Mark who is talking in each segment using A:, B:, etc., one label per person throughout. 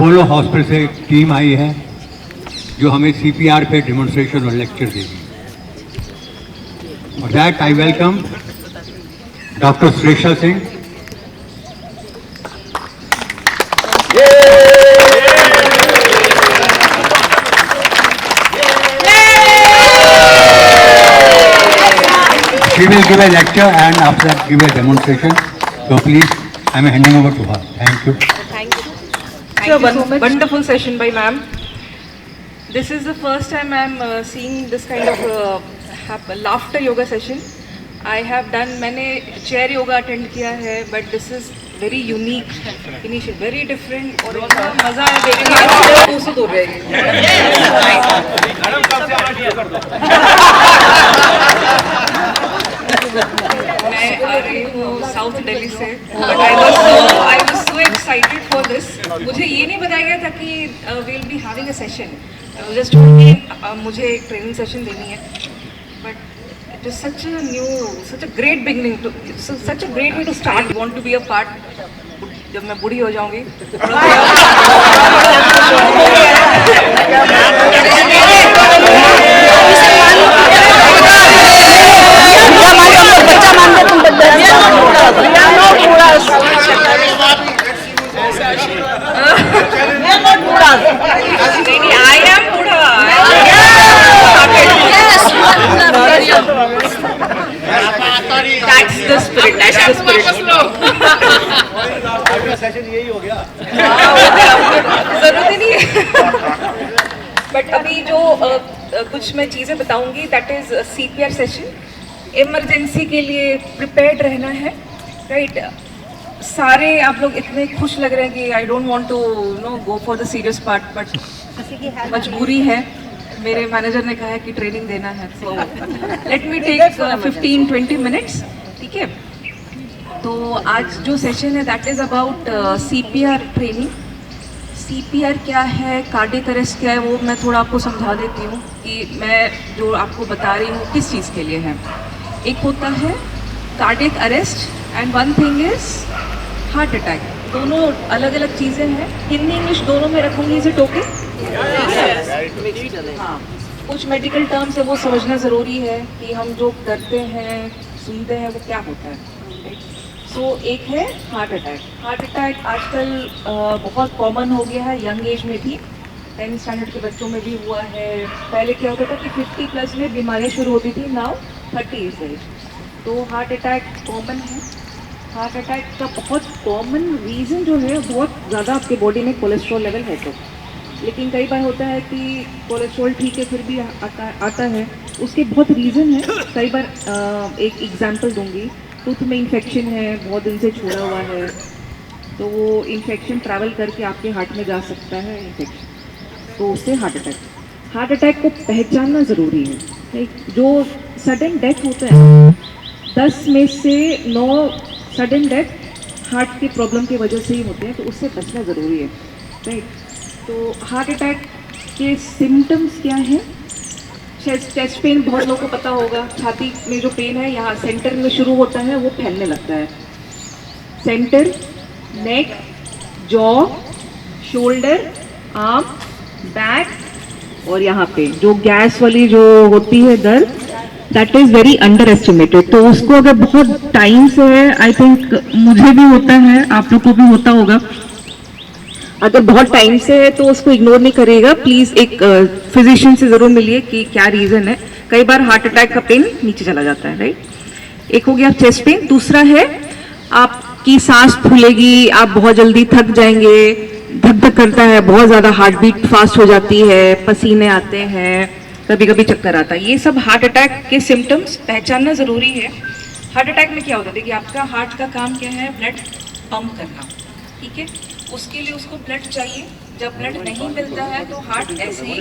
A: Apollo hospital से एक team आई है जो हमें CPR पे डेमोन्स्ट्रेशन और लेक्चर देगी। For that I welcome Dr. Sresha Singh. She will give a lecture and after that give a demonstration. So please, I am handing over to her. Thank you.
B: Thank you. Thank you so much. Wonderful session by ma'am. This is the first time I am seeing this kind of laughter yoga session. I have done मैंने chair yoga attend किया है, but this is very unique, initial, very different और इतना मजा है देखने में। 200 दूर रहेगी। मैं आ रही हूँ साउथ दिल्ली से, but I was so excited for this. मुझे ये नहीं बताया गया था कि we'll be having a session. Just told me मुझे एक ट्रेनिंग सेशन देनी है, but it is such a great beginning to, such a great way to start. I want to be a part. जब मैं बूढ़ी हो जाऊंगी I am बूढ़ा। That's the spirit. That's the spirit.
A: Session यही हो गया।
B: जरूरत ही नहीं है। बट अभी जो कुछ मैं चीज़ें बताऊंगी, that is CPR session. Emergency के लिए प्रिपेयर्ड रहना है, राइट? सारे आप लोग इतने खुश लग रहे हैं कि I don't want to go for the serious part, but मजबूरी है। मेरे मैनेजर ने कहा है कि ट्रेनिंग देना है, so let me take 15-20 minutes, ठीक है? तो आज जो सेशन है that is about CPR training. CPR क्या है, कार्डियक अरेस्ट क्या है, वो मैं थोड़ा आपको समझा देती हूँ कि मैं जो आपको बता रही हूँ किस चीज़ के लिए है। एक होता है cardiac arrest and one thing is heart attack. दोनों अलग अलग चीज़ें हैं। हिंदी इंग्लिश दोनों में रखूँगी, इसे टोके। हाँ, कुछ मेडिकल टर्म्स है वो समझना ज़रूरी है कि हम जो करते हैं सुनते हैं वो क्या होता है। तो एक है हार्ट अटैक। हार्ट अटैक आजकल बहुत कॉमन हो गया है, यंग एज में भी, 10th स्टैंडर्ड के बच्चों में भी हुआ है। पहले क्या होता था कि 50+ में बीमारियाँ शुरू होती थी, नाउ 30 इज एज। तो हार्ट अटैक कॉमन है। हार्ट अटैक का बहुत कॉमन रीज़न जो है, बहुत ज़्यादा आपके बॉडी में कोलेस्ट्रॉल लेवल है तो, लेकिन कई बार होता है कि कोलेस्ट्रॉल ठीक है फिर भी आता है। उसके बहुत रीज़न है। कई बार एक एग्जांपल दूंगी, टूथ में इन्फेक्शन है, बहुत दिन से छोड़ा हुआ है, तो वो इन्फेक्शन ट्रैवल करके आपके हार्ट में जा सकता है इन्फेक्शन, तो उससे हार्ट अटैक। हार्ट अटैक को पहचानना ज़रूरी है। जो सडन डेथ होता है, 10 में से 9 सडन डेथ हार्ट की प्रॉब्लम की वजह से ही होते हैं, तो उससे बचना ज़रूरी है, राइट? तो हार्ट अटैक के सिम्टम्स क्या हैं? चेस्ट पेन बहुत लोगों को पता होगा। छाती में जो पेन है यहाँ सेंटर में शुरू होता है, वो फैलने लगता है। सेंटर, नेक, जॉ, शोल्डर, आर्म, बैक और यहाँ पे जो गैस वाली जो होती है दर्द, that is very under estimated. तो उसको अगर बहुत टाइम से है, आई थिंक मुझे भी होता है, आप लोग को भी होता होगा, अगर बहुत टाइम से है तो उसको इग्नोर नहीं करिएगा। प्लीज़ एक फिजिशियन से ज़रूर मिलिए कि क्या रीज़न है। कई बार हार्ट अटैक का पेन नीचे चला जाता है, राइट? एक हो गया चेस्ट पेन। दूसरा है आपकी सांस फूलेगी, आप बहुत जल्दी थक जाएंगे, धक धक करता है, बहुत ज़्यादा हार्ट बीट फास्ट हो जाती है, पसीने आते हैं, कभी कभी चक्कर आता है। ये सब हार्ट अटैक के सिम्टम्स पहचानना ज़रूरी है। हार्ट अटैक में क्या होता है, देखिए आपका हार्ट का काम क्या है, ब्लड पंप करना, ठीक है? उसके लिए उसको ब्लड चाहिए। जब ब्लड नहीं मिलता है तो हार्ट ऐसे ही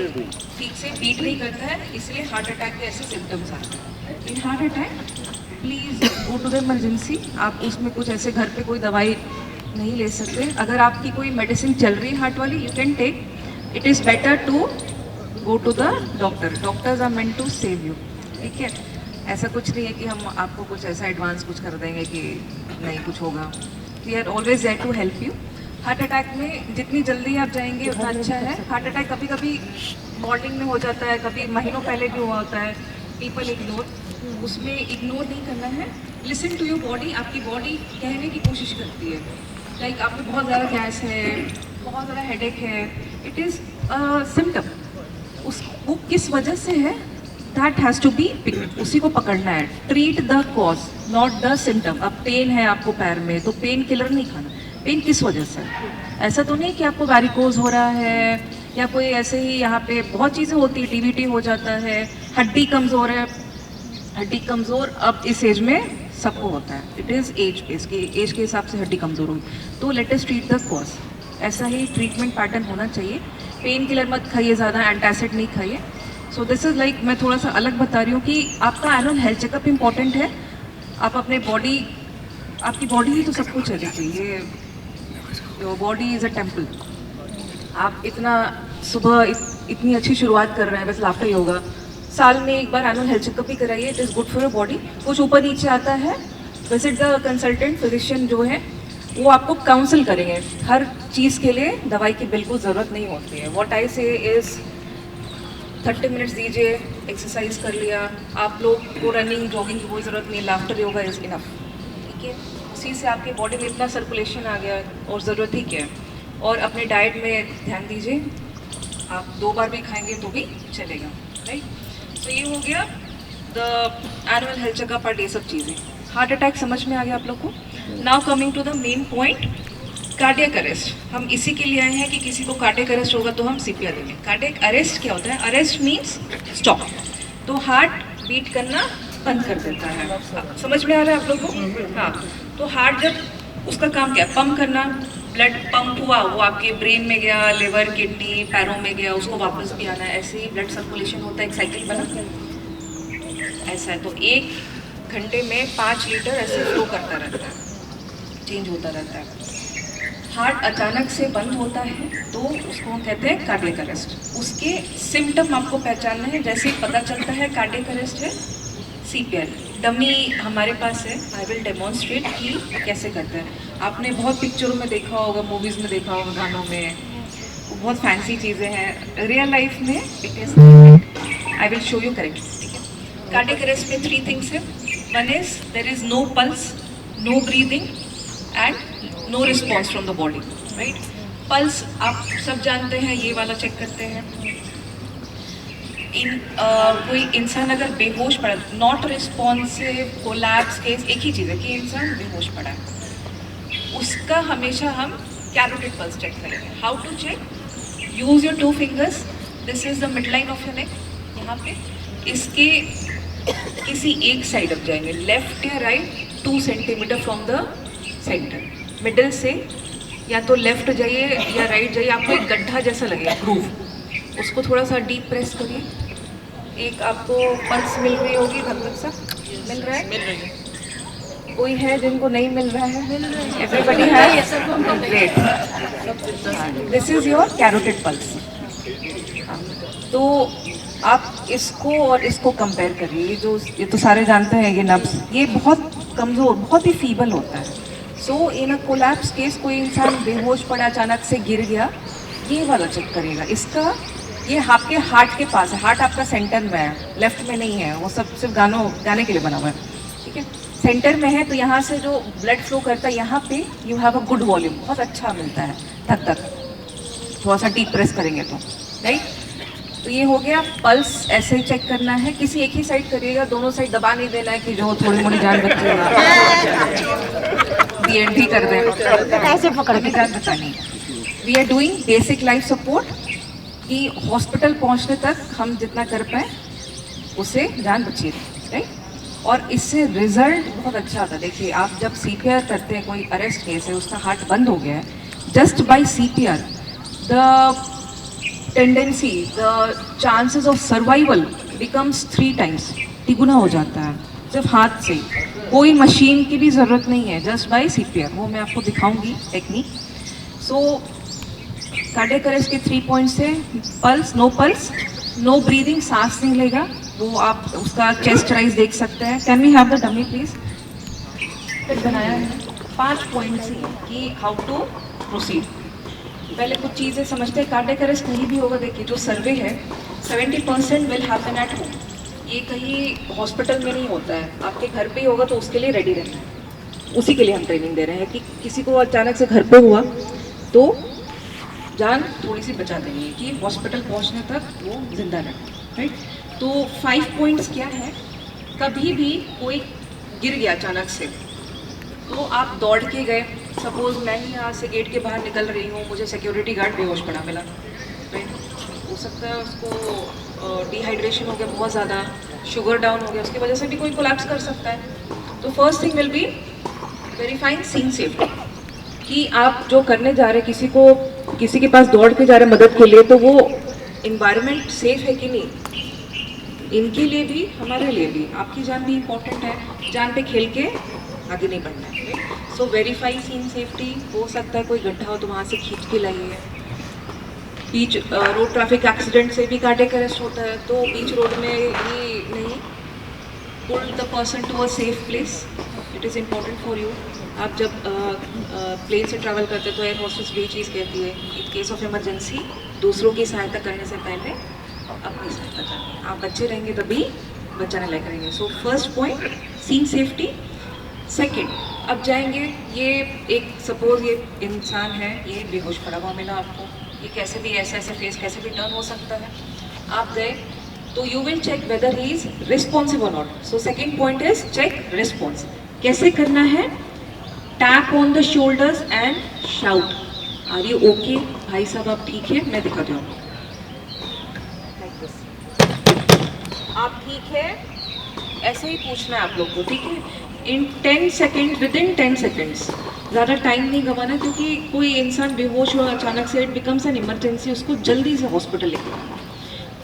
B: ठीक से बीट नहीं करता है, इसलिए हार्ट अटैक के ऐसे सिम्टम्स आते हैं। In heart attack please go to the emergency. आप उसमें कुछ ऐसे घर पे कोई दवाई नहीं ले सकते। अगर आपकी कोई मेडिसिन चल रही है हार्ट वाली, you can take, it is better to go to the doctor. Doctors are meant to save you, ठीक है? ऐसा कुछ नहीं है कि हम आपको कुछ ऐसा एडवांस कुछ कर देंगे कि नहीं कुछ होगा। We are always there to help you. Heart attack में जितनी जल्दी आप जाएंगे उतना अच्छा है। हार्ट अटैक कभी कभी मॉर्निंग में हो जाता है, कभी महीनों पहले भी हुआ होता है। पीपल इग्नोर, उसमें इग्नोर नहीं करना है। लिसन टू योर बॉडी, आपकी बॉडी कहने की कोशिश करती है। लाइक आपको बहुत ज़्यादा गैस है, बहुत ज़्यादा हेडेक है, इट इज़ सिम्टम। उस वो किस वजह से है, that has to be picked, उसी को पकड़ना है। Treat the cause not the symptom. अब पेन है आपको पैर में तो पेन किलर नहीं खाना। पेन किस वजह से है? ऐसा तो नहीं कि आपको वैरिकोज हो रहा है या कोई ऐसे ही यहाँ पे बहुत चीज़ें होती है, टीवीटी हो जाता है, हड्डी कमज़ोर है। हड्डी कमज़ोर अब इस एज में सबको होता है, इट इज़ एज, इसके एज के हिसाब से हड्डी कमज़ोर होगी। तो let us treat the cause, ऐसा ही ट्रीटमेंट पैटर्न होना चाहिए। पेन किलर मत खाइए ज़्यादा, एंटासिड नहीं खाइए। सो दिस इज़ लाइक, मैं थोड़ा सा अलग बता रही हूँ कि आपका एनुअल हेल्थ चेकअप इंपॉर्टेंट है। आप अपने बॉडी, आपकी बॉडी ही तो सब कुछ है। देखिए, ये your body is a temple. आप इतना सुबह इतनी अच्छी शुरुआत कर रहे हैं, बस लाफा ही होगा। साल में एक बार एनुअल हेल्थ चेकअप भी कराइए, it is good for your body. कुछ ऊपर नीचे आता है, विजिट द कंसल्टेंट फिजिशियन जो है वो आपको काउंसिल करेंगे। हर चीज़ के लिए दवाई की बिल्कुल ज़रूरत नहीं होती है। व्हाट आई से इज़ 30 मिनट्स दीजिए, एक्सरसाइज कर लिया। आप लोग को रनिंग जॉगिंग की कोई ज़रूरत नहीं, लाफ्टर योगा इज़ इनफ, ठीक है। उसी से आपके बॉडी में इतना सर्कुलेशन आ गया और ज़रूरत ही क्या है। और अपने डाइट में ध्यान दीजिए, आप 2 बार भी खाएंगे तो भी चलेगा, राइट। तो ये हो गया द एनुअल हेल्थ चेकअप और ये सब चीज़ें। हार्ट अटैक समझ में आ गया आप लोग को। Now coming to the main point, cardiac arrest. हम इसी के लिए आए हैं कि किसी को कार्डियक अरेस्ट होगा तो हम सीपीआर देंगे। कार्डियक अरेस्ट क्या होता है? अरेस्ट मीन्स स्टॉप, तो हार्ट बीट करना बंद कर देता है। समझ में आ रहा है आप लोगों को? हाँ, तो हार्ट जब उसका काम क्या है? पंप करना। ब्लड पंप हुआ, वो आपके ब्रेन में गया, लिवर, किडनी, पैरों में गया, उसको वापस भी आना है। ऐसे ही ब्लड सर्कुलेशन होता है, एक साइकिल बना ऐसा है। तो 1 घंटे में 5 लीटर ऐसे फ्लो करता रहता है, चेंज होता रहता है। हार्ट अचानक से बंद होता है तो उसको हम कहते हैं कार्डियक अरेस्ट। उसके सिम्टम आपको पहचानना है। जैसे ही पता चलता है कार्डियक अरेस्ट है, सीपीआर डमी हमारे पास है। आई विल डेमोन्स्ट्रेट कि कैसे करते हैं। आपने बहुत पिक्चरों में देखा होगा, मूवीज़ में देखा होगा, गानों में, वो बहुत फैंसी चीज़ें हैं। रियल लाइफ में it is, I will show you correct, ठीक है। कार्डियक अरेस्ट में 3 थिंग्स है। One is there is no pulse, no breathing and no response from the body, right. Pulse आप सब जानते हैं, ये वाला चेक करते हैं। कोई इंसान अगर बेहोश पड़ा, नॉट रिस्पॉन्सिव, कोलैप्स केस, एक ही चीज़ है कि इंसान बेहोश पड़ा है, उसका हमेशा हम कैरोटिड पल्स चेक करेंगे। How to check? Use your 2 fingers, this is the mid line of your neck, यहाँ पे इसके किसी एक साइड अप जाएंगे, लेफ्ट या right, 2 centimetre from the centre. Middle से या तो लेफ्ट जाइए या राइट जाइए, आपको एक गड्ढा जैसा लगेगा, ग्रूव, उसको थोड़ा सा डीप प्रेस करिए। एक आपको पल्स मिल रही होगी, धक सा मिल रहा है? मिल रही है। कोई है जिनको नहीं मिल रहा है? मिल रहा है, everybody has, great. This is your carotid pulse. तो आप इसको और इसको कंपेयर करिए। ये तो सारे जानते हैं, ये नब्स ये बहुत कमज़ोर, बहुत ही फीबल होता है। सो इन अ कोलैप्स केस, कोई इंसान बेहोश पड़ा, अचानक से गिर गया, ये वाला चेक करेगा। इसका ये आपके हार्ट के पास है, हार्ट आपका सेंटर में है, लेफ्ट में नहीं है, वो सब सिर्फ गाने के लिए बना हुआ है, ठीक है। सेंटर में है तो यहाँ से जो ब्लड फ्लो करता है, यहाँ पे you have a good volume, बहुत अच्छा मिलता है। धक धक थोड़ा सा डीप प्रेस करेंगे तो, राइट। तो ये हो गया पल्स, ऐसे ही चेक करना है। किसी एक ही साइड करिएगा, दोनों साइड दबा नहीं देना है कि जो थोड़ी मोड़ी जान बचेगा DNT कर दें, ऐसे पकड़ के जान बचानी। We are doing basic life support कि हॉस्पिटल पहुंचने तक हम जितना कर पाए उसे जान बचिए, राइट। और इससे रिजल्ट बहुत अच्छा आता है। देखिए, आप जब CPR करते हैं, कोई अरेस्ट केस है, उसका हार्ट बंद हो गया है, just by CPR the tendency, the chances of survival becomes 3 times, तिगुना हो जाता है सिर्फ हाथ से। कोई मशीन की भी ज़रूरत नहीं है, जस्ट बाय CPR। वो मैं आपको दिखाऊंगी टेक्निक। सो कार्डियक अरेस्ट के 3 पॉइंट्स है। पल्स, नो ब्रीदिंग, सांस नहीं लेगा, वो आप उसका चेस्ट राइज देख सकते हैं। Can we have the dummy please? बनाया है 5 पॉइंट्स ही कि हाउ टू प्रोसीड। पहले कुछ चीज़ें समझते हैं। कार्डियक अरेस्ट कहीं भी होगा, देखिए जो सर्वे है 70% विल हैपन एट होम। ये कहीं हॉस्पिटल में नहीं होता है, आपके घर पे ही होगा, तो उसके लिए रेडी रहना है। उसी के लिए हम ट्रेनिंग दे रहे हैं कि किसी को अचानक से घर पे हुआ तो जान थोड़ी सी बचा देनी है कि हॉस्पिटल पहुंचने तक वो जिंदा रहे, राइट। तो 5 पॉइंट्स क्या है, कभी भी कोई गिर गया अचानक से तो आप दौड़ के गए, सपोज मैं ही यहाँ से गेट के बाहर निकल रही हूँ, मुझे सिक्योरिटी गार्ड बेहोश पड़ा मिला, राइट। हो सकता है उसको डिहाइड्रेशन हो गया बहुत ज़्यादा, शुगर डाउन हो गया, उसकी वजह से भी कोई कोलैप्स कर सकता है। तो first thing will be verifying scene safety, कि आप जो करने जा रहे हैं, किसी के पास दौड़ के जा रहे हैं मदद के लिए, तो वो इन्वायरमेंट सेफ है कि नहीं, इनके लिए भी हमारे लिए भी। आपकी जान भी इम्पोर्टेंट है, जान पे खेल के आगे नहीं बढ़ना है। सो वेरीफाई सीन सेफ्टी। हो सकता है कोई गड्ढा हो तो वहाँ से खींच के लाइए। बीच रोड ट्रैफिक एक्सीडेंट से भी कार्डियक अरेस्ट होता है, तो बीच रोड में ही नहीं, pull the person to a safe place, it is important for you. आप जब प्लेन से ट्रैवल करते हैं तो एयर होस्टेस भी चीज़ कहती है, इन केस ऑफ इमरजेंसी दूसरों की सहायता करने से पहले अपनी सहायता करनी। आप बच्चे रहेंगे तभी बचाने लायक रहेंगे। So first point scene safety. Second, अब जाएंगे, ये एक सपोज ये इंसान है, ये बेहोश पड़ा हुआ मिला आपको, ये कैसे भी ऐसे फेस कैसे भी टर्न हो सकता है। आप गए तो you will check whether he is responsive और not. So second point is check response. कैसे करना है, tap on the shoulders and shout, are you okay, भाई साहब आप ठीक है, मैं दिखाती हूँ। आप ठीक है, ऐसे ही पूछना है आप लोग को, ठीक है। इन 10 सेकेंड, विद इन 10 सेकेंड्स, ज़्यादा टाइम नहीं गंवाना, क्योंकि कोई इंसान बेहोश हुआ अचानक से, इट बिकम्स एन इमरजेंसी, उसको जल्दी से हॉस्पिटल लेके जाना,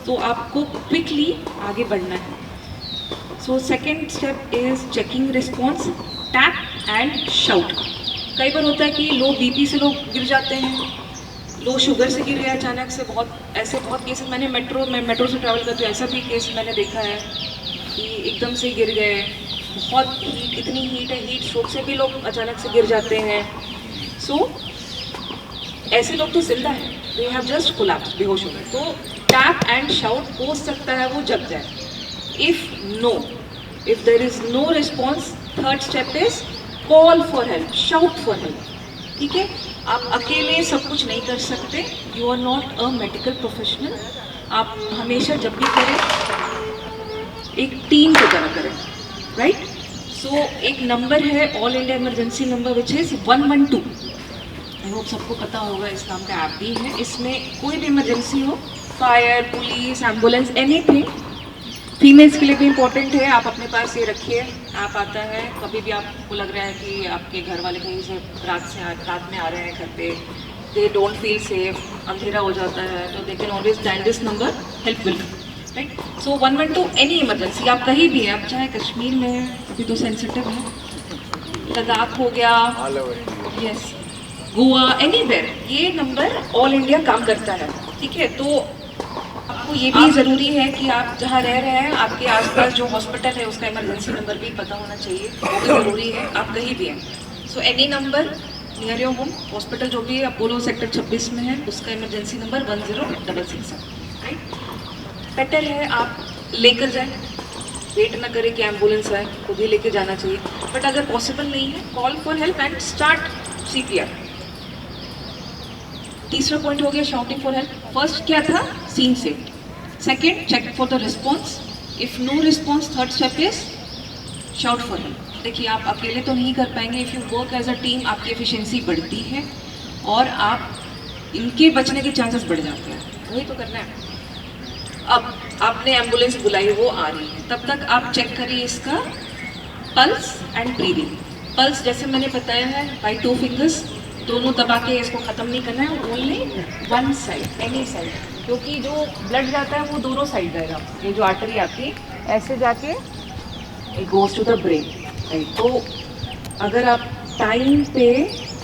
B: तो आपको क्विकली आगे बढ़ना है। So second step is checking response, tap and shout. कई बार होता है कि लो बीपी से लोग गिर जाते हैं, लो शुगर से गिर गया अचानक से, बहुत केसेस मैंने मेट्रो से ट्रैवल करती हूँ, ऐसा भी केस मैंने देखा है कि एकदम से गिर गए, बहुत हीट, इतनी हीट है, हीट स्ट्रोक से भी लोग अचानक से गिर जाते हैं। सो ऐसे लोग तो जिंदा है, दे हैव जस्ट कोलैप्स, बेहोश हो गए। तो टैप एंड शाउट, हो सकता है वो जग जाए। If there is no response, third step is call for help, shout for help, ठीक है। आप अकेले सब कुछ नहीं कर सकते, you are not a medical professional. आप हमेशा जब भी करें एक टीम की तरह करें, राइट। सो एक नंबर है all India emergency number which is 112। I hope सबको पता होगा, इस नाम का ऐप भी है। इसमें कोई भी इमरजेंसी हो, fire, police, ambulance, anything, females के लिए भी इम्पोर्टेंट है, आप अपने पास ये रखिए। ऐप आता है, कभी भी आपको लग रहा है कि आपके घर वाले कहीं से रात में आ रहे हैं घर पे, दे डोंट फील सेफ, अंधेरा हो जाता है, तो they can always dial this number, help will, right. So 112 any emergency, आप कहीं भी हैं, आप चाहे कश्मीर में हैं, अभी तो सेंसिटिव है, लद्दाख हो गया, यस, गोवा, एनीवेयर, ये नंबर ऑल इंडिया काम करता है, ठीक है। तो आपको ये भी ज़रूरी है कि आप जहाँ रह रहे हैं, आपके आसपास जो हॉस्पिटल है उसका इमरजेंसी नंबर भी पता होना चाहिए, वो भी ज़रूरी है, आप कहीं भी हैं। So any number near your home, hospital जो भी है, अपोलो सेक्टर 26 में है, उसका इमरजेंसी नंबर 1066 है, राइट। बेटर है आप लेकर जाएं, वेट ना करें कि एम्बुलेंस आए, खुद ही लेके जाना चाहिए। बट अगर पॉसिबल नहीं है, call for help and start CPR। तीसरा पॉइंट हो गया शाउटिंग फॉर हेल्प। फर्स्ट क्या था, scene safety. Second, check for the response, if no response, third step is shout for help. देखिए आप अकेले तो नहीं कर पाएंगे, if you work as a team आपकी एफिशिएंसी बढ़ती है और आप इनके बचने के चांसेस बढ़ जाते हैं, वही तो करना है। अब आपने एम्बुलेंस बुलाई, वो आ रही है, तब तक आप चेक करिए इसका पल्स एंड ब्रीदिंग। पल्स जैसे मैंने बताया है, बाई 2 फिंगर्स दोनों दबा के इसको ख़त्म नहीं करना है, only one side, any side, क्योंकि जो ब्लड जाता है वो दोनों साइड जाएगा। ये जो आर्टरी आती है ऐसे जाके it goes to the brain, right. तो अगर आप टाइम पे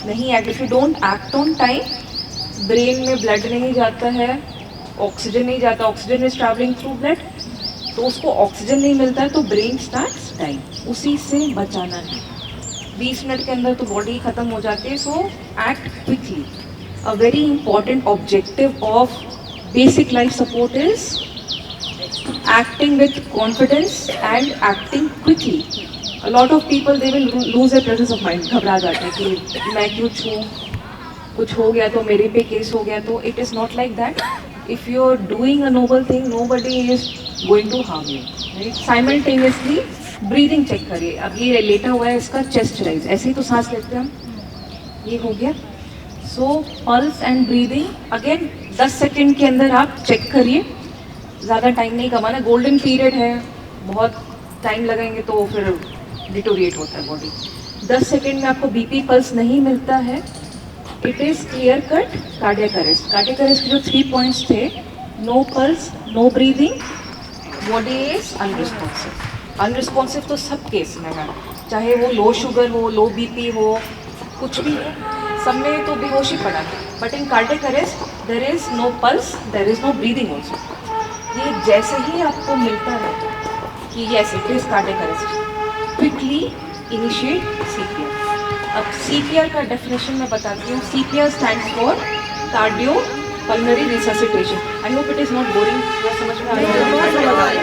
B: नहीं act, if you don't act on time, brain में ब्लड नहीं जाता है, ऑक्सीजन नहीं जाता, oxygen is travelling through blood, तो उसको ऑक्सीजन नहीं मिलता है तो ब्रेन स्टार्ट्स डाइंग। उसी से बचाना है, 20 मिनट के अंदर तो बॉडी खत्म हो जाती है. So act quickly. A very important objective of basic life support is acting with confidence and acting quickly. A lot of people, they will lose their presence of mind. घबरा जाते हैं कि मैं क्यों छूँ, कुछ हो गया तो मेरे पे केस हो गया तो. It is not like that. If you are doing a noble thing, nobody is going to harm you. Right? Simultaneously breathing check करिए. अब ये लेटा हुआ है, इसका chest raise, ऐसे ही तो सांस लेते हैं हम. ये हो गया. So pulse and breathing again 10 second के अंदर आप चेक करिए. ज़्यादा टाइम नहीं कमाना. गोल्डन पीरियड है, बहुत टाइम लगाएंगे तो फिर डिटोरिएट होता है बॉडी. 10 सेकेंड में आपको बीपी पल्स नहीं मिलता है. It is clear cut cardiac arrest. Cardiac arrest के जो 3 पॉइंट्स थे, no pulse, no breathing, body is unresponsive. Unresponsive तो सब केस में है, चाहे वो लो शुगर हो, लो बीपी हो, कुछ भी हो, सब में तो बेहोशी पड़ा है. But in cardiac arrest there is no pulse, there is no breathing also. ये जैसे ही आपको मिलता है कि yes it is cardiac arrest, quickly initiate CPR. अब सीपीआर का डेफिनेशन मैं बताती हूँ. CPR stands for cardio pulmonary resuscitation. I hope it is not boring. समझ में आ रहा है?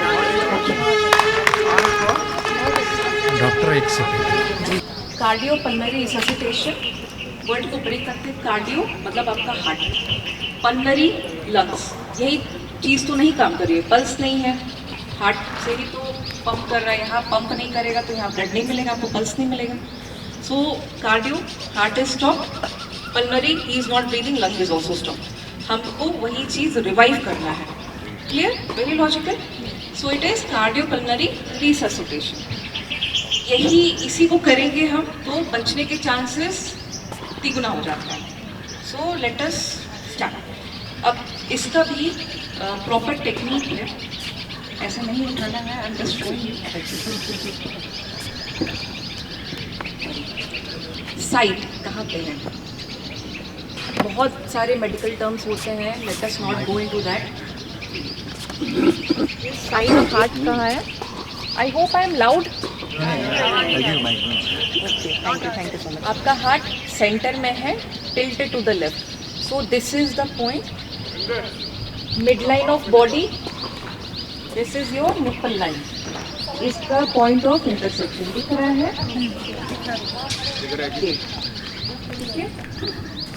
C: डॉक्टर एक second.
B: Cardio pulmonary resuscitation word को ब्रेक करते हैं. कार्डियो मतलब आपका हार्ट, पल्मोनरी लंग्स. यही चीज़ तो नहीं काम कर रही है, पल्स नहीं है. हार्ट से ही तो पंप कर रहा है, यहाँ पंप नहीं करेगा तो यहाँ ब्लड नहीं मिलेगा, आपको पल्स नहीं मिलेगा. So cardio, heart is stop, pulmonary he is not breathing, lung is also stop. हमको वही चीज़ रिवाइव करना है. Clear? Very logical. So it is cardio pulmonary resuscitation. यही इसी को करेंगे हम तो बचने के चांसेस तिगुना हो जाता है. So let us start. अब इसका भी प्रॉपर टेक्निक है, ऐसा नहीं उठाना है. I am just showing you. Site कहाँ पे है? बहुत सारे मेडिकल टर्म्स होते हैं, let us not go into that. Site of heart कहाँ है? I hope I am loud. Okay, thank you so much. आपका हार्ट सेंटर में है, tilted to the left. So this is the point, midline of body. This is your nipple line. इसका point of intersection दिख रहा है? ठीक है.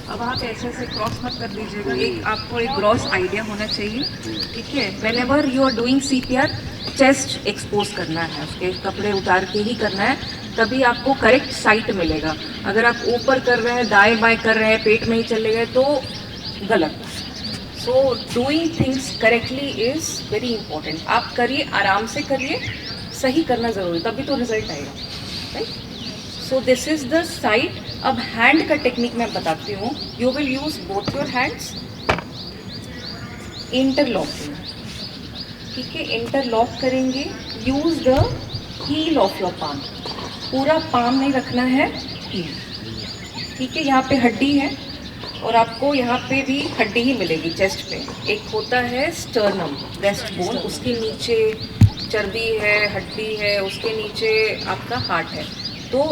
B: अब आप ऐसे ऐसे क्रॉस मत कर दीजिएगा. एक आपको एक ग्रॉस आइडिया होना चाहिए. ठीक है. whenever you are doing CPR, chest expose करना है, उसके कपड़े उतार के ही करना है, तभी आपको करेक्ट साइट मिलेगा. अगर आप ऊपर कर रहे हैं, दाएं बाएं कर रहे हैं, पेट में ही चले गए तो गलत. So doing things correctly is very important. आप करिए, आराम से करिए, सही करना ज़रूरी, तभी तो रिजल्ट आएगा. Right? So this is the side. अब हैंड का टेक्निक मैं बताती हूँ. You will use both your hands, interlocking. ठीक है, इंटरलॉक करेंगे. Use the heel of your palm. पूरा पाम नहीं रखना है, हील. ठीक है. यहाँ पे हड्डी है और आपको यहाँ पे भी हड्डी ही मिलेगी चेस्ट पे. एक होता है स्टर्नम, ब्रेस्ट बोन, उसके नीचे चर्बी है, हड्डी है, उसके नीचे आपका हार्ट है. तो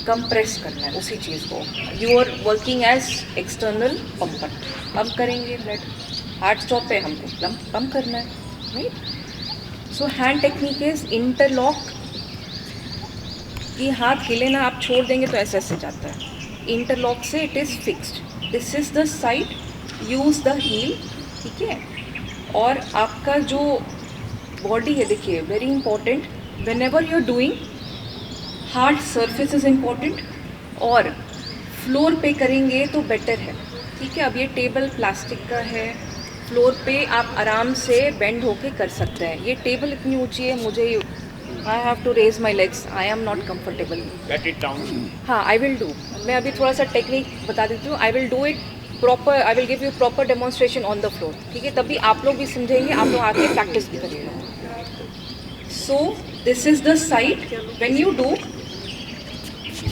B: कंप्रेस करना है उसी चीज़ को. You are working as external pumper. Pump करेंगे ब्लड, हार्ट स्टॉप पे हमको पंप करना है. Right? So hand technique is interlock. कि हाथ हिले ना, आप छोड़ देंगे तो ऐसे ऐसे जाता है. इंटरलॉक से it is fixed. This is the side, use the heel. ठीक है. और आपका जो बॉडी है, देखिए very important, whenever you are doing, hard surface is important. और फ्लोर पे करेंगे तो बेटर है. ठीक है. अब ये टेबल प्लास्टिक का है, फ्लोर पे आप आराम से बेंड होके कर सकते हैं. ये टेबल इतनी ऊंची है, मुझे I have to raise my legs, I am not comfortable.
C: Get it down.
B: हाँ, आई विल डू. मैं अभी थोड़ा सा टेक्निक बता देती हूँ. I will do it proper. I will give you proper demonstration on the floor. ठीक है. तभी आप लोग भी समझेंगे, आप लोग आके प्रैक्टिस भी करिएगा. सो this is the side. When you do,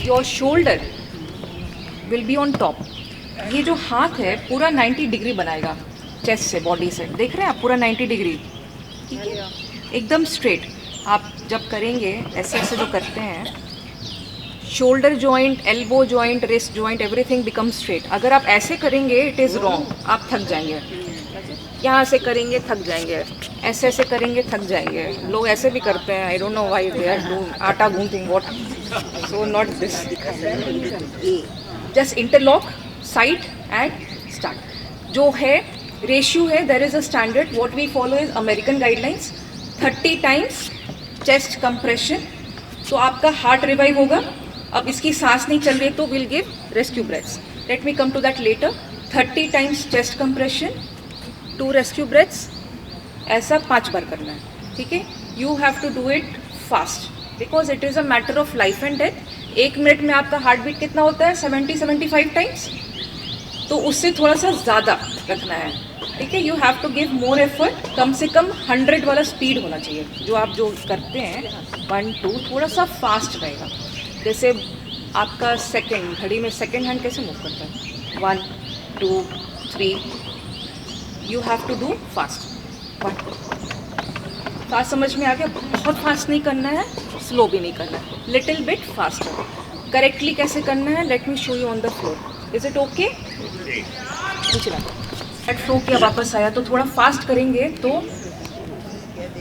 B: your shoulder will be on top. ये जो हाथ है पूरा 90 डिग्री बनाएगा चेस्ट से, बॉडी से. देख रहे हैं आप? पूरा 90 डिग्री. ठीक है. एकदम स्ट्रेट. आप जब करेंगे ऐसे ऐसे जो करते हैं, shoulder joint, elbow joint, wrist joint, everything become straight. अगर आप ऐसे करेंगे इट इज़ रॉन्ग, आप थक जाएंगे. यहाँ से करेंगे थक जाएंगे, ऐसे ऐसे करेंगे थक जाएंगे. लोग ऐसे भी करते हैं, I don't know why they are doing आटा गूंथिंग what. So not this. Just interlock side and start. जो है रेशियो है, there is a standard. What we follow is American guidelines. 30 times chest compression. तो आपका हार्ट रिवाइव होगा. अब इसकी सांस नहीं चल रही तो will give rescue breaths. Let me come to that later. 30 times chest compression, 2 rescue breaths. ऐसा 5 बार करना है. ठीक है. You have to do it fast because it is a matter of life and death. 1 minute में आपका heart beat कितना होता है? 70-75 टाइम्स. तो उससे थोड़ा सा ज़्यादा रखना है. ठीक है. You have to give more effort. कम से कम 100 वाला स्पीड होना चाहिए. जो आप जो करते हैं 1, 2 थोड़ा सा फास्ट रहेगा. जैसे आपका सेकंड, घड़ी में सेकंड हैंड कैसे मूव करता है? 1, 2, 3. You have to do fast. Fast समझ में आ गया? बहुत फास्ट नहीं करना है, स्लो भी नहीं करना है. Little bit faster. करेक्टली कैसे करना है? Late me show you on the floor. Is it okay? चला हेड फ्लो किया, वापस आया. तो थोड़ा फास्ट करेंगे तो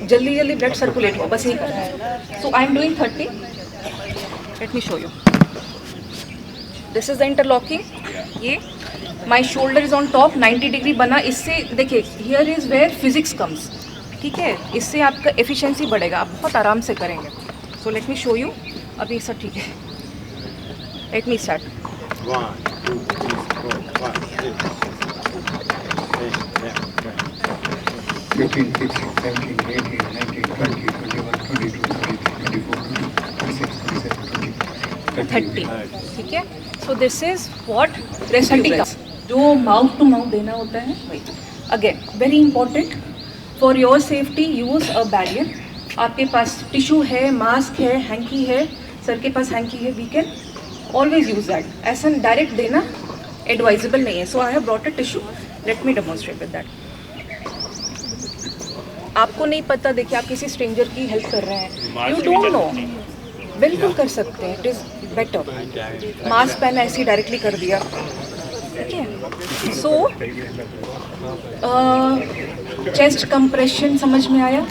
B: जल्दी जल्दी ब्लड सर्कुलेट हो. बस यही करना है. So I am doing 30. Let me show you. This is the interlocking. ये my shoulder is on top. 90 degree बना. इससे देखिए here is where physics comes. ठीक है. इससे आपका एफिशिएंसी बढ़ेगा. आप बहुत आराम से करेंगे. सो लेट मी शो यू. अभी सब ठीक है. Let me start.
C: 1, 2, 3, 4, 5, 6,
A: 15, 16, 17, 18, 19, 20, 21, 22, 23, 24, 25, 26, 27,
B: 30. ठीक है. So this is what rescue breaths. जो माउथ टू माउथ देना होता है वही. Again very important for your safety, use a barrier. आपके पास टिश्यू है, मास्क है, हैंकी है, सर के पास हैंकी है, we can always use that. ऐसा डायरेक्ट देना एडवाइजेबल नहीं है. So I have brought a tissue. Let me demonstrate with that. आपको नहीं पता, देखिए आप किसी स्ट्रेंजर की हेल्प कर रहे हैं, यू डोंट नो. बिल्कुल कर सकते हैं. It is better. मास्क पहना ऐसे डायरेक्टली कर दिया. ठीक है. सो चेस्ट कंप्रेशन समझ में आया?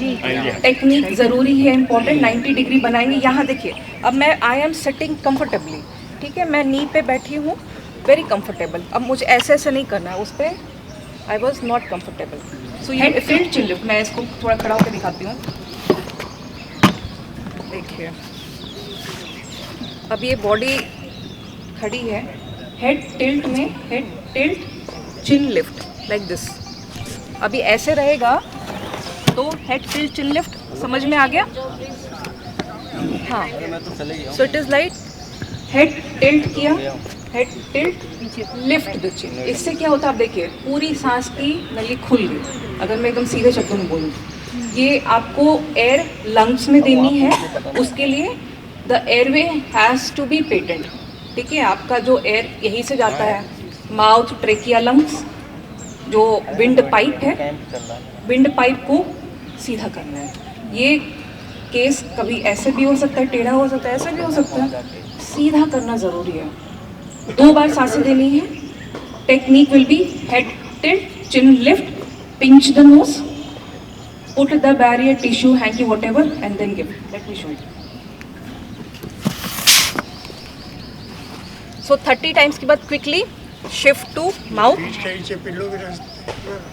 B: टेक्निक ज़रूरी है, इंपॉर्टेंट. 90 डिग्री बनाएंगे. यहाँ देखिए अब मैं आई एम सिटिंग कंफर्टेबली. ठीक है. मैं नी पे बैठी हूँ, वेरी कंफर्टेबल. अब मुझे ऐसे ऐसे नहीं करना है. उस पर आई वॉज नॉट कंफर्टेबल. सो ये फिल्ड चिन लिफ्ट. मैं इसको थोड़ा खड़ा होकर दिखाती हूँ. देखिए अब ये बॉडी खड़ी है. हेड टिल्ट में, head tilt chin lift like this. अभी ऐसे रहेगा तो हेड टिल्ट चिन लिफ्ट. समझ में आ गया? हाँ. So it is like head tilt किया, head tilt lift the chin. इससे क्या होता है आप देखिए पूरी सांस की नली खुल गई. अगर मैं एकदम सीधे शब्दों में बोलूँ, ये आपको एयर लंग्स में देनी है. उसके लिए the airway has to be patent. ठीक है. आपका जो एयर यहीं से जाता है, माउथ, ट्रेकिया, लंग्स, जो विंड पाइप है, विंड पाइप को सीधा करना है. ये केस कभी ऐसे भी हो सकता है, टेढ़ा हो सकता है, ऐसे भी हो सकता है. सीधा करना ज़रूरी है. 2 बार सांसें देनी है. Technique will be head tilt, chin lift, pinch the nose, put the barrier, tissue, hanky, whatever, and then give. Let me show you. So 30 times के बाद quickly shift to mouth.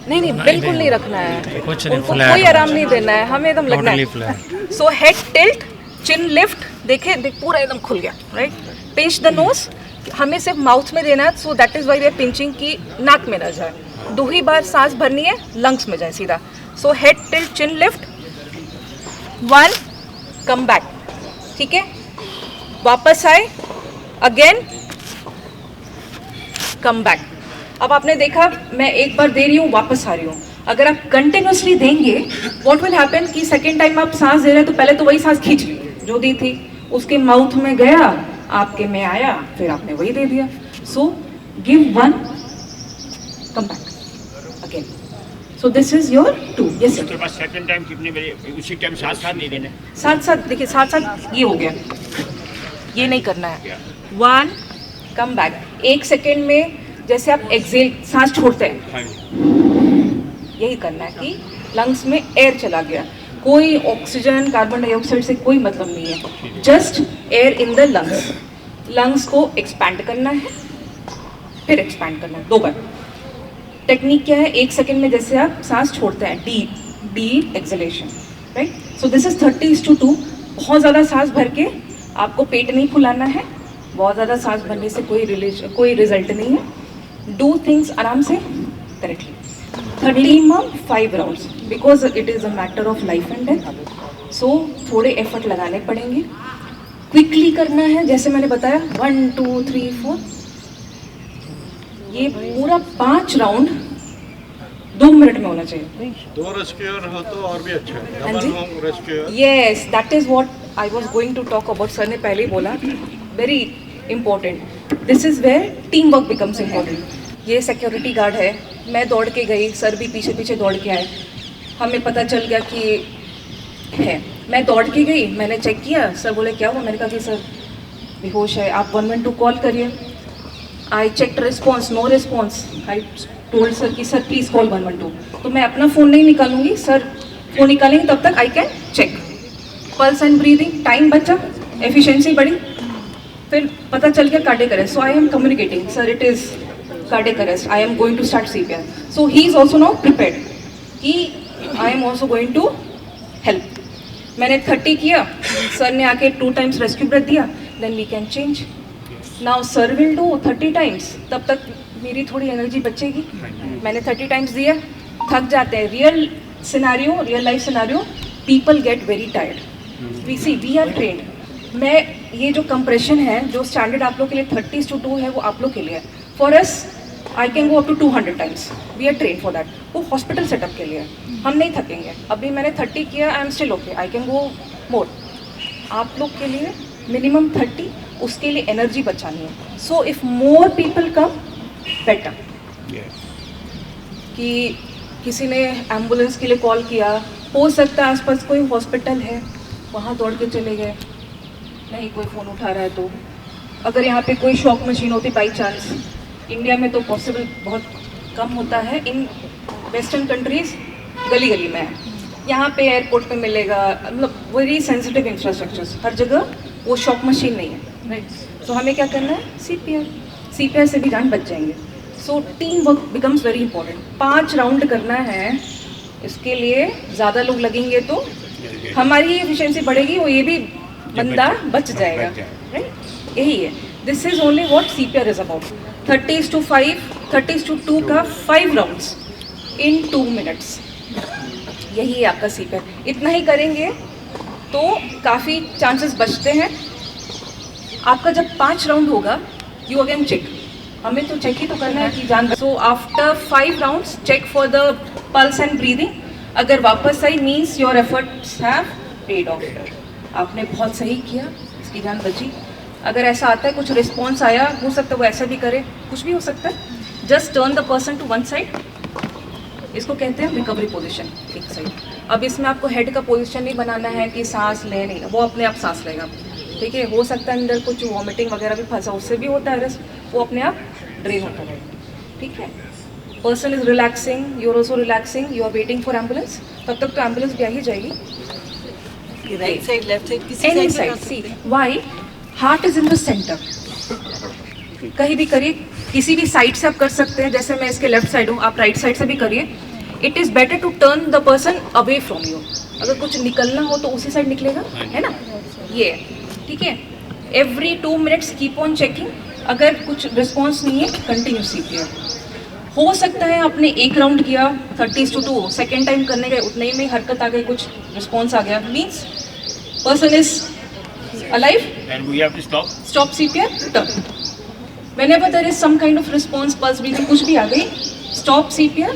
B: नहीं बिल्कुल नहीं रखना है. उनको कोई आराम नहीं देना है, हमें एकदम लगना है. So head tilt, chin lift. देखे पूरा एकदम खुल गया. Right? Pinch the nose. हमें सिर्फ माउथ में देना है. So that is why we are pinching कि नाक में ना जाए. 2 ही बार सांस भरनी है, लंग्स में जाए सीधा. सो हेड टिल्ट चिन लिफ्ट. 1 come back. ठीक है. वापस आए, अगेन कम बैक. अब आपने देखा मैं एक बार दे रही हूँ, वापस आ रही हूँ. अगर आप कंटिन्यूसली देंगे व्हाट विल हैपन कि सेकेंड टाइम आप सांस दे रहे हैं तो पहले तो वही सांस खींच ली जो दी थी, उसके माउथ में गया, आपके में आया, फिर आपने वही दे दिया. So give 1, come back again. So this is your 2. Yes sir.
C: उसके बाद सेकंड टाइम कितने बजे उसी टाइम साथ साथ दे देना?
B: साथ साथ देखिए, साथ साथ ये हो गया. ये नहीं करना है. 1 कम बैक. 1 सेकेंड में जैसे आप एक्सेल सांस छोड़ते हैं, यही करना है कि लंग्स में एयर चला गया. कोई ऑक्सीजन कार्बन डाइऑक्साइड से कोई मतलब नहीं है. Just air in the lungs. Lungs को एक्सपैंड करना है, फिर एक्सपैंड करना है 2 बार. टेक्निक क्या है? 1 सेकेंड में जैसे आप सांस छोड़ते हैं, deep acceleration, right. So this is 30:2. बहुत ज़्यादा सांस भर के आपको पेट नहीं फुलाना है. बहुत ज़्यादा सांस भरने से कोई रिजल्ट नहीं है. डू थिंग्स आराम से, correctly. 30 5 rounds, because it is a matter of life and death. So थोड़े एफर्ट लगाने पड़ेंगे. क्विकली करना है, जैसे मैंने बताया 1 2 3 4. ये पूरा 5 राउंड 2 मिनट में होना चाहिए.
C: 2 रेस्क्यूअर हो तो और भी अच्छा है.
B: हाँ जी.
C: Double rescuer.
B: Yes, that is what I was going to talk about. Sir ने पहले ही बोला, very important. This is where team work becomes important. ये सिक्योरिटी गार्ड है, मैं दौड़ के गई, सर भी पीछे पीछे दौड़ के आए. हमें पता चल गया कि है. मैं दौड़ के गई, मैंने चेक किया. सर बोले क्या हुआ? मैंने कहा कि सर बेहोश है, आप 112 कॉल करिए. I check response, no response. I told sir कि सर प्लीज़ कॉल 112. तो मैं अपना फ़ोन नहीं निकालूंगी, सर फ़ोन निकालेंगे तब तक I can check. Pulse and breathing, time बचा, एफिशिएंसी बढ़ी. फिर पता चल गया cardiac arrest. So I am communicating, sir it is cardiac arrest, I am going to start CPR. So he is also now prepared कि I am also going to help. मैंने 30 किया, sir ने आके 2 टाइम्स रेस्क्यू ब्रेथ दिया. Then we can change. Now sir will do 30 times. तब तक मेरी थोड़ी एनर्जी बचेगी. मैंने 30 टाइम्स दिया, थक जाते हैं. Real scenario, real life scenario, people get very tired. We are trained. मैं ये जो कंप्रेशन है, जो स्टैंडर्ड आप लोग के लिए 30:2 है, वो आप लोग के लिए है. For us I can go up to 200 times. We are train for that. वो हॉस्पिटल सेटअप के लिए, हम नहीं थकेंगे. अभी मैंने 30 किया, I am still okay, I can go more. आप लोग के लिए मिनिमम 30, उसके लिए एनर्जी बचानी है. So if more people come, better. कि किसी ने एम्बुलेंस के लिए कॉल किया, हो सकता है आसपास कोई हॉस्पिटल है, वहाँ दौड़ के चले गए, नहीं कोई फ़ोन उठा रहा है. तो अगर यहाँ पे कोई शॉक मशीन होती बाई चांस, इंडिया में तो पॉसिबल बहुत कम होता है. इन वेस्टर्न कंट्रीज़ गली गली में है. यहाँ पे एयरपोर्ट पे मिलेगा, मतलब वेरी सेंसिटिव इंफ्रास्ट्रक्चर्स, हर जगह वो शॉक मशीन नहीं है, राइट. सो हमें क्या करना है? CPR से भी जान बच जाएंगे. So team work becomes very important. 5 round करना है, इसके लिए ज़्यादा लोग लगेंगे तो हमारी एफिशिएंसी बढ़ेगी, वो ये भी बंदा बच जाएगा, राइट. यही है. This is only what CPR is about. 30:5, 30:2 का 5 राउंड्स इन 2 मिनट्स. यही है आपका CPR. इतना ही करेंगे तो काफ़ी चांसेस बचते हैं. आपका जब 5 राउंड होगा, यू अगेन चेक. हमें तो चेक ही तो करना है कि जान. So after 5 rounds check for the pulse and breathing. अगर वापस आई, means your efforts have paid off. आपने बहुत सही किया, इसकी जान बची. अगर ऐसा आता है, कुछ रिस्पॉन्स आया, हो सकता है वो ऐसा भी करे, कुछ भी हो सकता है. Just turn the person to one side. इसको कहते हैं रिकवरी पोजीशन, एक साइड. अब इसमें आपको हेड का पोजीशन नहीं बनाना है कि सांस ले, नहीं, वो अपने आप सांस लेगा, ठीक है. हो सकता है अंदर कुछ वॉमिटिंग वगैरह भी फंसा, उससे भी होता है रेस्ट, वो अपने आप ड्रेन होता रहेगा, ठीक है. Person is relaxing, you are also relaxing, you are waiting for ambulance. तब तक तो एम्बुलेंस भी आ ही जाएगी.
D: राइट साइड, लेफ्ट साइड, किसी
B: any
D: side
B: side. See why? Heart is in the centre. कहीं भी करिए, किसी भी साइड से आप कर सकते हैं. जैसे मैं इसके लेफ्ट साइड हूँ, आप राइट साइड से भी करिए. It is better to turn the person away from you. अगर कुछ निकलना हो तो उसी साइड निकलेगा, है ना. ये ठीक है. Every 2 minutes keep on checking. अगर कुछ रिस्पॉन्स नहीं है, कंटिन्यू CPR. हो सकता है आपने 1 राउंड किया, 30:2, सेकेंड टाइम करने गए, उतने ही में हरकत आ गई, कुछ रिस्पॉन्स आ गया, means person is alive,
E: And we have to stop.
B: stop CPR, turn. Whenever there is some kind of response, pulse breathing, कुछ भी आ गई, stop CPR.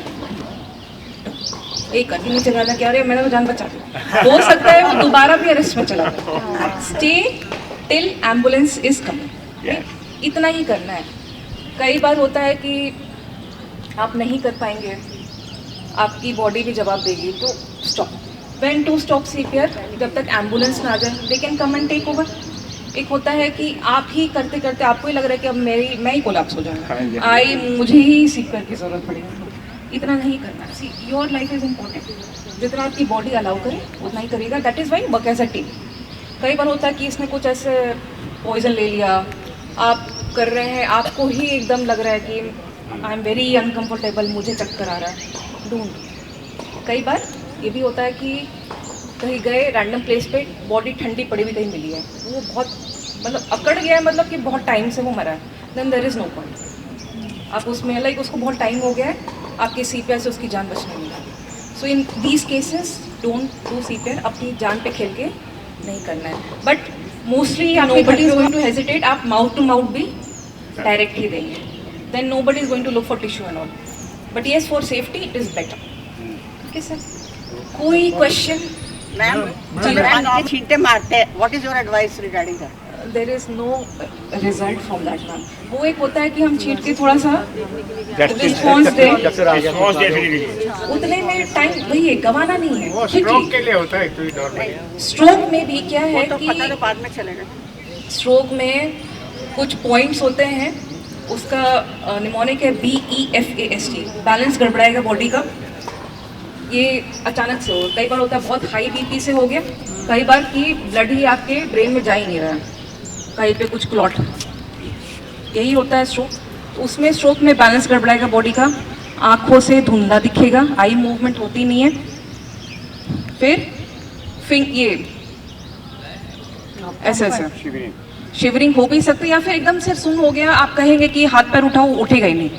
B: एक कंटिन्यू चलाना, क्या रे मैंने तो जान बचा दी. हो सकता है वो दोबारा भी अरेस्ट में चला जाए. Stay till ambulance is coming. इतना ही करना है. कई बार होता है कि आप नहीं कर पाएंगे, आपकी बॉडी भी जवाब देगी, तो stop. When to stop CPR? जब तक एम्बुलेंस ना आ जाए, they can come and take over. एक होता है कि आप ही करते करते आपको ही लग रहा है कि अब मैं ही कोलैप्स हो
C: हाँ जी।
B: जाऊंगा, मुझे ही सीकर की जरूरत पड़ेगी। इतना नहीं करना। See your life is important, जितना आपकी बॉडी अलाउ करे उतना ही करेगा। That is why work as a team. कई बार होता है कि इसने कुछ ऐसे पॉइजन ले लिया, आप कर रहे हैं, आपको ही एकदम लग रहा है कि आई एम वेरी अनकम्फर्टेबल, मुझे चक्कर आ रहा है, डोंट। कई बार ये भी होता है कि कहीं गए रैंडम प्लेस पे, बॉडी ठंडी पड़ी हुई कहीं मिली है, वो बहुत मतलब अकड़ गया है, मतलब कि बहुत टाइम से वो मरा है, then there is no point. आप उसमें लाइक उसको बहुत टाइम हो गया है, आपके CPR से उसकी जान बचने मिला। So in these cases don't do CPR, अपनी जान पे खेल के नहीं करना है। But mostly nobody is going to hesitate, आप माउथ टू माउथ भी डायरेक्ट ही देंगे, then nobody is going to look for tissue and all. But yes, for safety it is better. Okay sir, कोई क्वेश्चन?
D: मैम ये छींटे मारते हैं, what is your advice regarding that?
B: There is no result from that ma'am. वो एक होता है कि हम छींट के थोड़ा सा रिस्पॉन्स दें, उतने में टाइम वही है, गंवाना नहीं है।
C: स्ट्रोक के लिए होता है तो नॉर्मल।
B: स्ट्रोक में भी क्या है
D: तो
B: कि
D: पता तो बाद में चलेगा।
B: स्ट्रोक में कुछ पॉइंट्स होते हैं, उसका निमोनिक है BEFAST, बैलेंस गड़बड़ाएगा बॉडी का। ये अचानक से हो, कई बार होता है बहुत हाई BP से हो गया, कई बार कि ब्लड ही आपके ब्रेन में जा ही नहीं रहा है, कहीं पे कुछ क्लॉट, यही होता है स्ट्रोक। तो उसमें स्ट्रोक में बैलेंस गड़बड़ाएगा बॉडी का, आँखों से धुंधला दिखेगा, आई मूवमेंट होती नहीं है, फिर ये ऐसे शिवरिंग हो भी सकती है, या फिर एकदम से सुन हो गया, आप कहेंगे कि हाथ पैर उठाओ, उठेगा ही नहीं,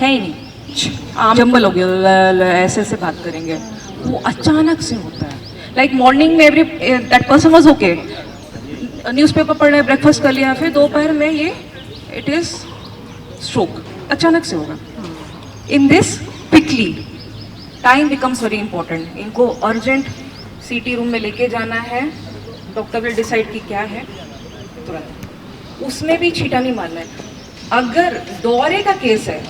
B: है ही नहीं, आम जंबल हो गया, ऐसे ऐसे बात करेंगे, वो अचानक से होता है। लाइक मॉर्निंग में that person was okay, newspaper पढ़ रहे, ब्रेकफास्ट कर लिया, फिर दोपहर में ये इट इज स्ट्रोक, अचानक से होगा। In this quickly time becomes very important. इनको अर्जेंट CT रूम में लेके जाना है, डॉक्टर विल डिसाइड कि क्या है तुरंत। उसमें भी छींटा नहीं मारना है। अगर दौरे का केस है,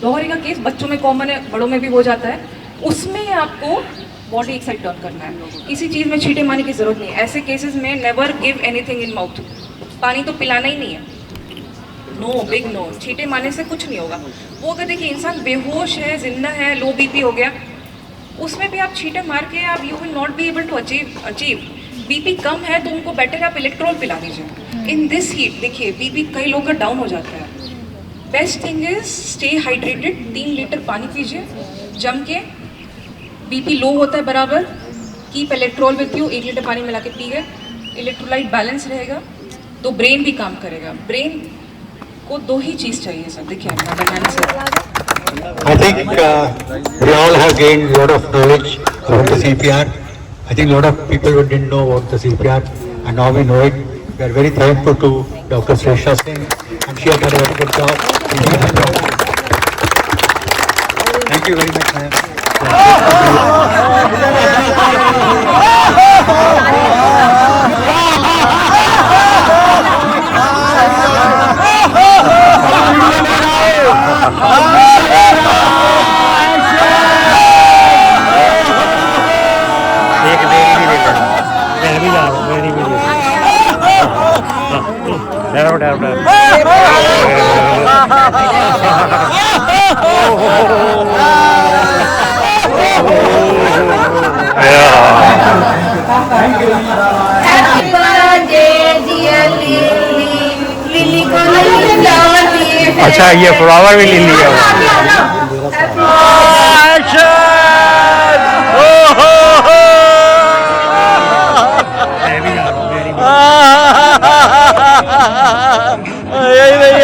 B: दौरे का केस बच्चों में कॉमन है, बड़ों में भी हो जाता है, उसमें आपको बॉडी एक साइड टर्न करना है, किसी चीज़ में छींटे मारने की जरूरत नहीं है। ऐसे केसेस में never give anything in mouth, पानी तो पिलाना ही नहीं है, नो बिग नो, छींटे मारने से कुछ नहीं होगा। वो अगर देखिए इंसान बेहोश है, जिंदा है, लो BP हो गया, उसमें भी आप छींटे मार के आप you will not be able to achieve. BP कम है तो उनको बेटर आप इलेक्ट्रोल पिला दीजिए। इन दिस हीट देखिए BP कई लोगों का डाउन हो जाता है। Best thing is stay hydrated, 3 litre पानी पीजिए जम के। BP लो होता है बराबर, keep Electral with you, 1 litre पानी मिला के पिए, इलेक्ट्रोलाइट बैलेंस रहेगा तो ब्रेन भी काम करेगा। ब्रेन को 2 ही चीज़ चाहिए सर, देखिए मैं बताने से
A: I think we all have gained a lot of knowledge about the CPR. I think a lot of people who didn't know about the CPR, and now we know it. We are very thankful to Dr. Sresha Singh, and she has done a very good job. Thank you very much, ma'am.
C: एक देरी भी लेकर मैं भी जा रहा हूँ, मेरी भी अच्छा ये फ्लावर भी ले लिया मैं भी जा रहा हूँ, मेरी यही नहीं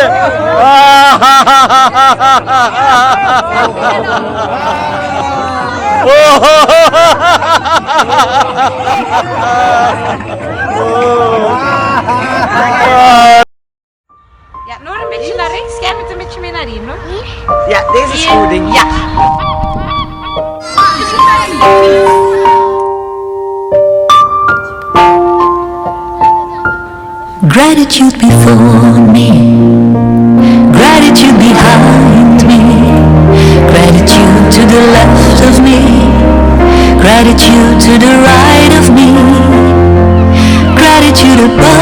E: Ja, nog een beetje naar rechts. Jij moet een beetje mee naar hier, nog.
D: Ja, deze is goed, denk ik.
E: Ja.
F: Gratitude before me, gratitude behind me, gratitude to the left of me, gratitude to the right of me, gratitude above